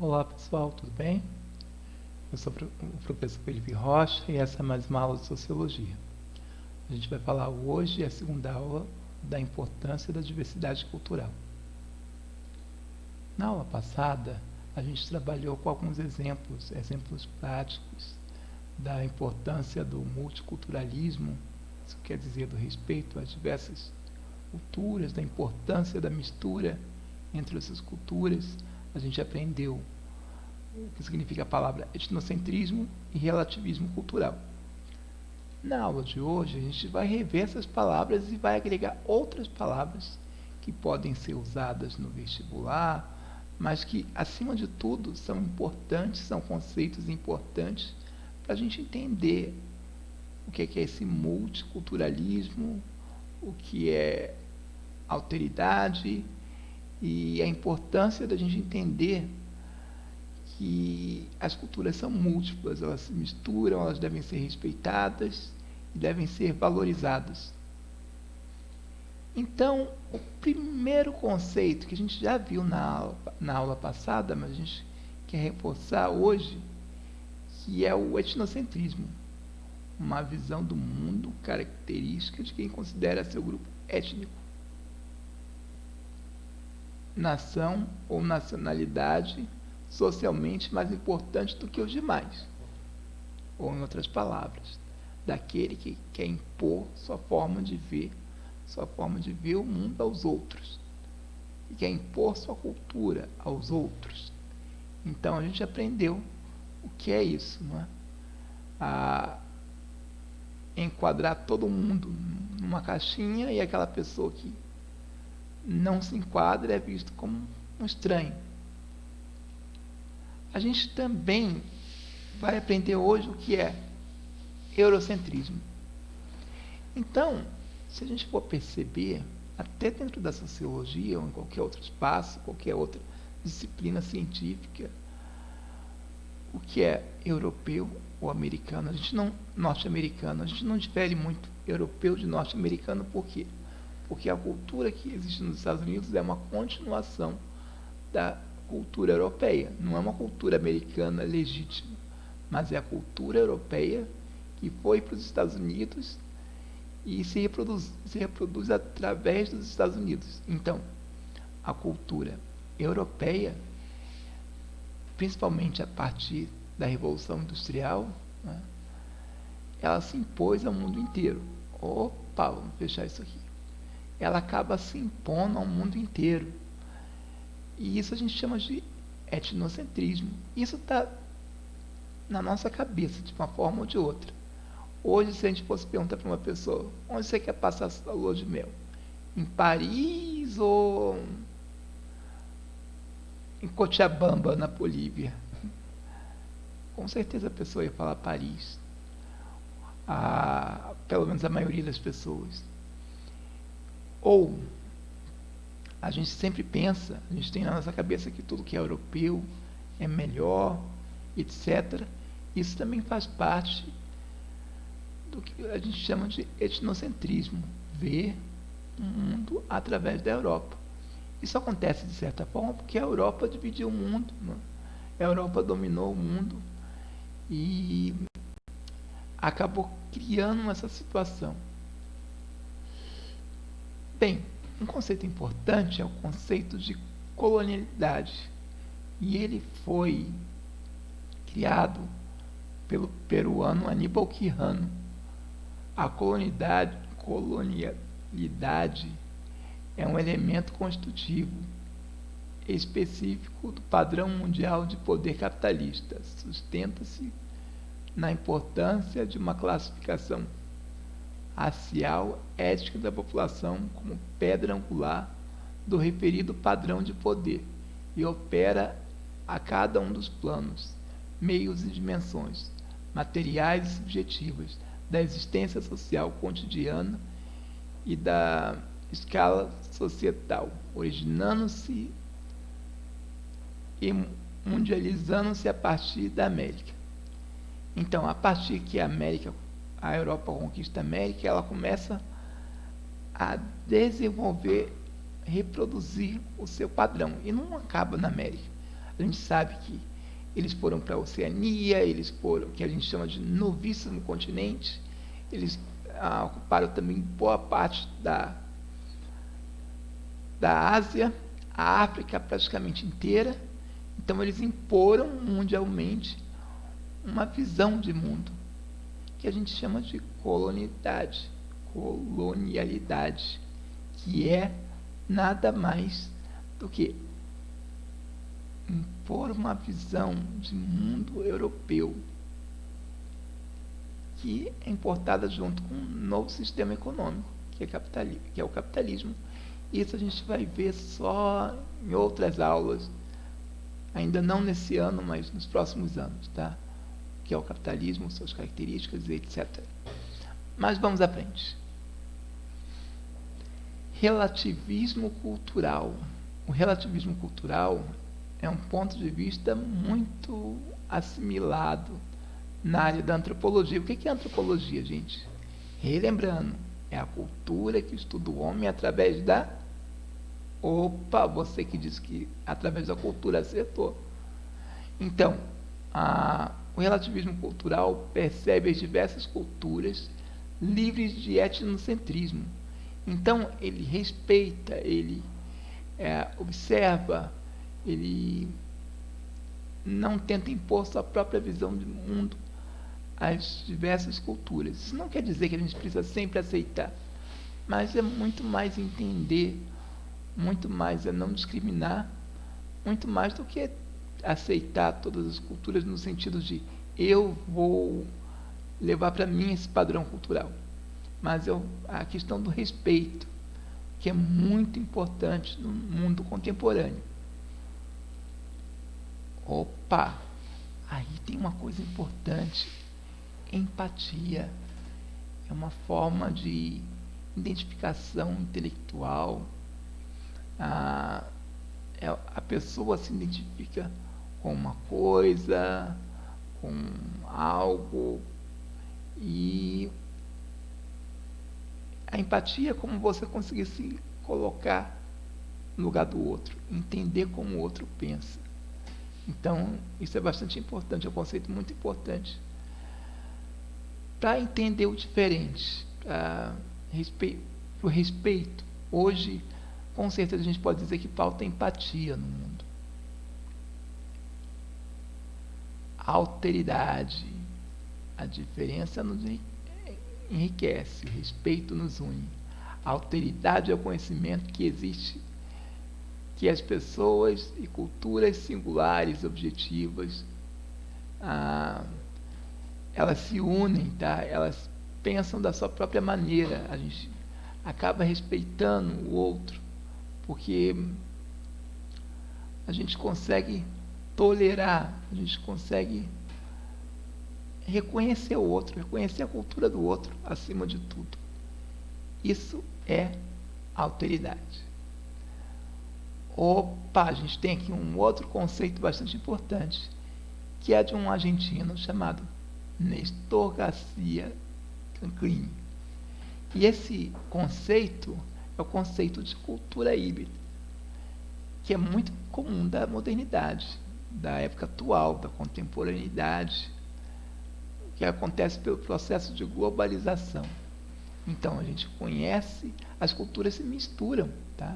Olá pessoal, tudo bem? Eu sou o professor Felipe Rocha e essa é mais uma aula de Sociologia. A gente vai falar hoje, a segunda aula, da importância da diversidade cultural. Na aula passada, a gente trabalhou com alguns exemplos práticos da importância do multiculturalismo, isso quer dizer do respeito às diversas culturas, da importância da mistura entre essas culturas. A gente aprendeu o que significa a palavra etnocentrismo e relativismo cultural. Na aula de hoje, a gente vai rever essas palavras e vai agregar outras palavras que podem ser usadas no vestibular, mas que, acima de tudo, são importantes, são conceitos importantes para a gente entender o que é esse multiculturalismo, o que é alteridade e a importância da gente entender que as culturas são múltiplas, elas se misturam, elas devem ser respeitadas e devem ser valorizadas. Então, o primeiro conceito que a gente já viu na aula passada, mas a gente quer reforçar hoje, que é o etnocentrismo, uma visão do mundo característica de quem considera seu grupo étnico, nação ou nacionalidade socialmente mais importante do que os demais. Ou, em outras palavras, daquele que quer impor sua forma de ver o mundo aos outros, e quer impor sua cultura aos outros. Então a gente aprendeu o que é isso, não é? A enquadrar todo mundo numa caixinha e aquela pessoa que não se enquadra é visto como um estranho. A gente também vai aprender hoje o que é eurocentrismo. Então, se a gente for perceber, até dentro da sociologia ou em qualquer outro espaço, qualquer outra disciplina científica, o que é europeu ou americano, a gente não norte-americano, a gente não difere muito europeu de norte-americano, por quê? Porque a cultura que existe nos Estados Unidos é uma continuação da cultura europeia, não é uma cultura americana legítima, mas é a cultura europeia que foi para os Estados Unidos e se reproduz através dos Estados Unidos. Então, a cultura europeia, principalmente a partir da Revolução Industrial, né, ela se impôs ao mundo inteiro. Opa, vamos fechar isso aqui. Ela acaba se impondo ao mundo inteiro. E isso a gente chama de etnocentrismo. Isso está na nossa cabeça, de uma forma ou de outra. Hoje, se a gente fosse perguntar para uma pessoa, onde você quer passar a sua lua de mel? Em Paris ou em Cochabamba, na Bolívia? Com certeza a pessoa ia falar Paris. Pelo menos a maioria das pessoas. Ou a gente sempre pensa, a gente tem na nossa cabeça que tudo que é europeu é melhor, etc. Isso também faz parte do que a gente chama de etnocentrismo, ver o mundo através da Europa. Isso acontece de certa forma porque a Europa dividiu o mundo, né? A Europa dominou o mundo e acabou criando essa situação. Bem, um conceito importante é o conceito de colonialidade. E ele foi criado pelo peruano Aníbal Quijano. A colonialidade é um elemento constitutivo específico do padrão mundial de poder capitalista. Sustenta-se na importância de uma classificação racial étnica da população como pedra angular do referido padrão de poder e opera a cada um dos planos, meios e dimensões, materiais e subjetivas, da existência social cotidiana e da escala societal, originando-se e mundializando-se a partir da América. Então, a partir que a Europa conquista a América, ela começa a desenvolver, reproduzir o seu padrão. E não acaba na América. A gente sabe que eles foram para a Oceania, eles foram, que a gente chama de novíssimo continente, eles ocuparam também boa parte da Ásia, a África praticamente inteira. Então eles imporam mundialmente uma visão de mundo que a gente chama de colonialidade, que é nada mais do que impor uma visão de mundo europeu que é importada junto com um novo sistema econômico, que é o capitalismo. Isso a gente vai ver só em outras aulas, ainda não nesse ano, mas nos próximos anos, tá? Que é o capitalismo, suas características, etc. Mas vamos à frente. Relativismo cultural. O relativismo cultural é um ponto de vista muito assimilado na área da antropologia. O que é antropologia, gente? Relembrando, é a cultura que estuda o homem através da... Opa, você que disse que através da cultura acertou. Então, o relativismo cultural percebe as diversas culturas livres de etnocentrismo. Então, ele respeita, ele observa, ele não tenta impor sua própria visão de mundo às diversas culturas. Isso não quer dizer que a gente precisa sempre aceitar, mas é muito mais entender, muito mais é não discriminar, muito mais do que aceitar todas as culturas no sentido de eu vou levar para mim esse padrão cultural. Mas a questão do respeito, que é muito importante no mundo contemporâneo. Opa! Aí tem uma coisa importante. Empatia. É uma forma de identificação intelectual. A pessoa se identifica com uma coisa, com algo, e a empatia é como você conseguir se colocar no lugar do outro, entender como o outro pensa. Então, isso é bastante importante, é um conceito muito importante para entender o diferente, para o respeito. Hoje, com certeza, a gente pode dizer que falta empatia no mundo. Alteridade. A diferença nos enriquece, o respeito nos une. A alteridade é o conhecimento que existe, que as pessoas e culturas singulares, objetivas, elas se unem, tá? Elas pensam da sua própria maneira. A gente acaba respeitando o outro, porque a gente consegue tolerar, a gente consegue reconhecer o outro, reconhecer a cultura do outro acima de tudo. Isso é alteridade. Opa, a gente tem aqui um outro conceito bastante importante, que é de um argentino chamado Néstor Garcia Canclini. E esse conceito é o conceito de cultura híbrida, que é muito comum da modernidade, da época atual, da contemporaneidade, que acontece pelo processo de globalização. Então, a gente conhece, as culturas se misturam, tá?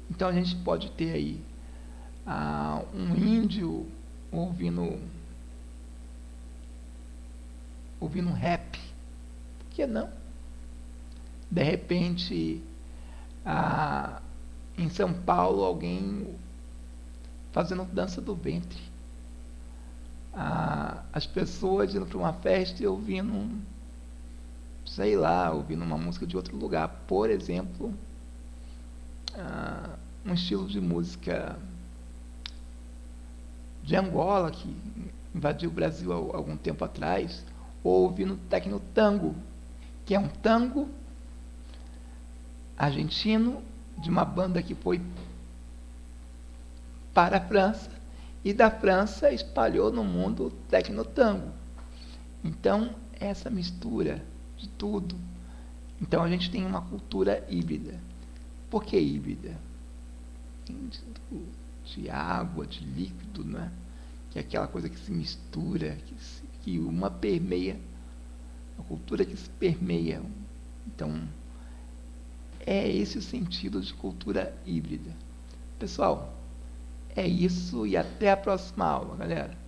Então, a gente pode ter aí um índio ouvindo rap. Por que não? De repente, em São Paulo, alguém fazendo dança do ventre. As pessoas indo para uma festa e ouvindo, sei lá, ouvindo uma música de outro lugar. Por exemplo, um estilo de música de Angola, que invadiu o Brasil há algum tempo atrás, ou ouvindo tecno-tango, que é um tango argentino de uma banda que foi para a França, e da França espalhou no mundo o tecno-tango. Então, essa mistura de tudo. Então, a gente tem uma cultura híbrida. Por que híbrida? de água, de líquido, né? Que é aquela coisa que se mistura, que uma permeia, a cultura que se permeia. Então, é esse o sentido de cultura híbrida. Pessoal, é isso e até a próxima aula, galera.